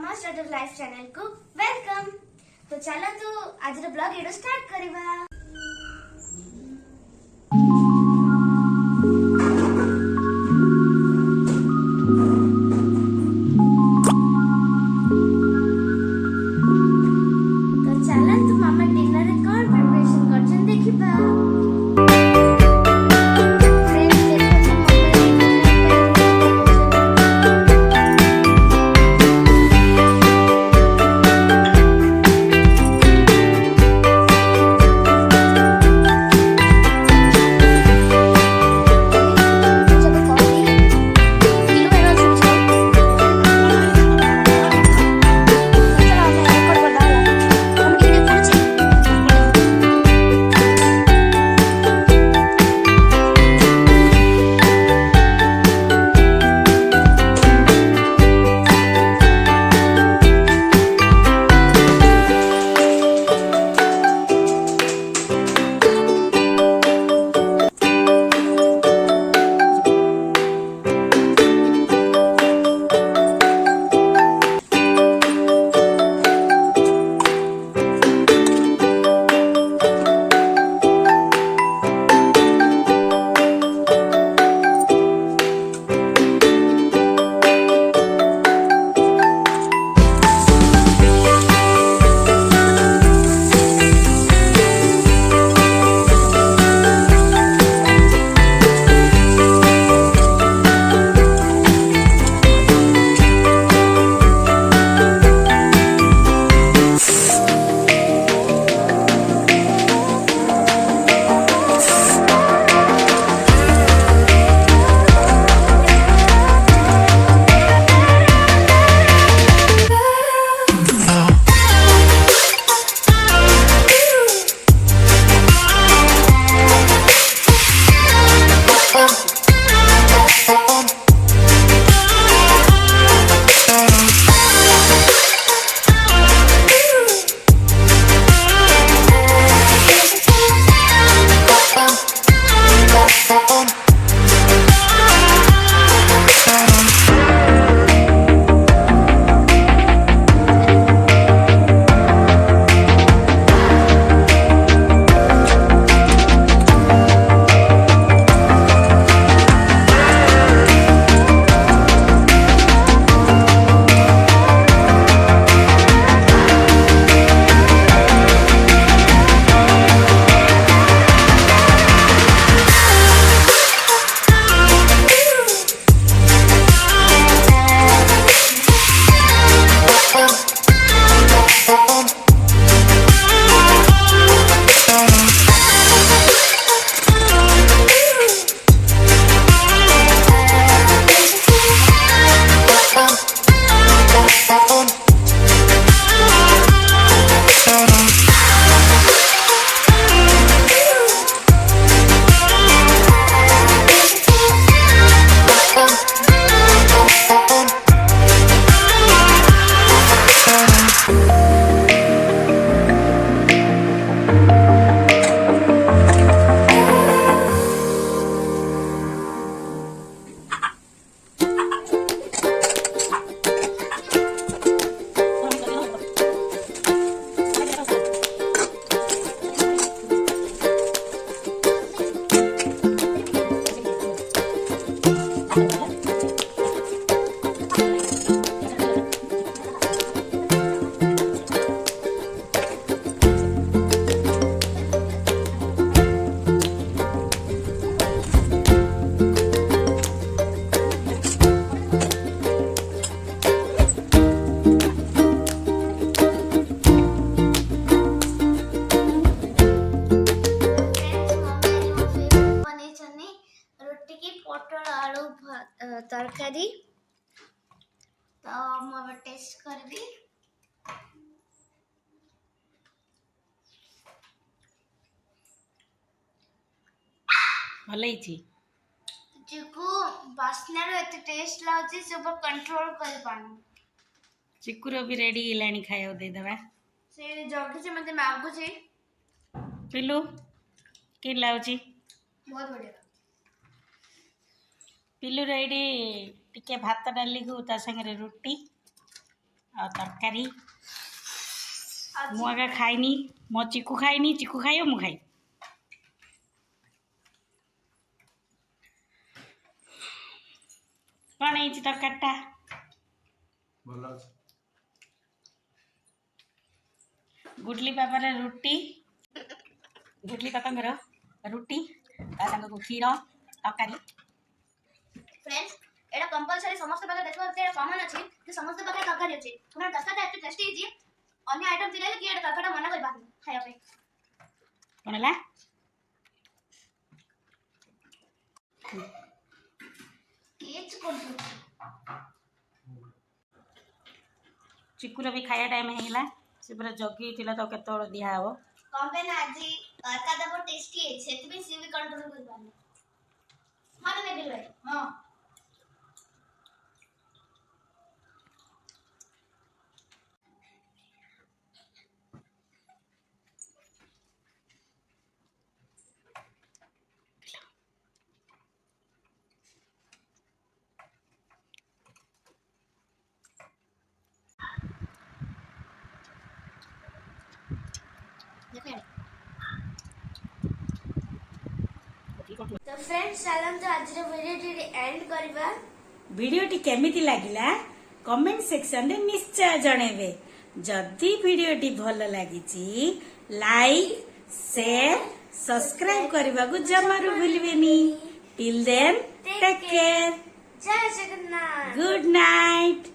मामा start life channel को welcome. तो चलो तो आज ब्लॉग एडो स्टार्ट करवा। तो चलो तो मामा डिनर रे कोन प्रिपरेशन करछन देखिबा। तरकारी तो मुझे टेस्ट करबी। भल चिकू बास्ना रो एते टेस्ट लाउची से ऊपर कंट्रोल कर पानी। चिकुर भी रेडी हेलानी खायो दे दबा से जल्दी से मते मागु छी। पिलू के लाउची बहुत बढ़िया। पिलू रेडी टिके भात डाली को ता संगे रुटी और तरकारी आज मु आगे खाइनी मो चिकू खाइनी चिकू खाइयो मु खाइ कौन है तरकारीटा ଭଲ ଅଛି गुडली पापार रुटी गुडली पापांकर रुटी ता संग क्षीर तरकारी फ्रेंड्स एटा कंपलसरी समस्त पाखे देखबो ते कॉमन अछि कि समस्त पाखे तरकारी अछि हमरा तरकारी एते टेस्टी अछि अन्य आइटम थिले कि एटा तरकारीटा मना कर पाबो खाया पे कौन है केच कोन चिकुर भी खाया टाइम है से पूरा जगी थिला तो केत दिया हबो कंपेन आजी तरका दबो टेस्टी है सेति भी सी भी कंट्रोल कर पाले माने ने दिले हां तो फ्रेंड्स चलन तो आज वीडियो एंड करबा वीडियोटी केमिति लागिला कमेंट सेक्शन रे निश्चय जणेबे जदि वीडियोटी भल लागिची लाइक शेयर सब्सक्राइब करबा को जमारू भूलबेनी टिल देन टेक केयर जय जगन्नाथ गुड नाइट।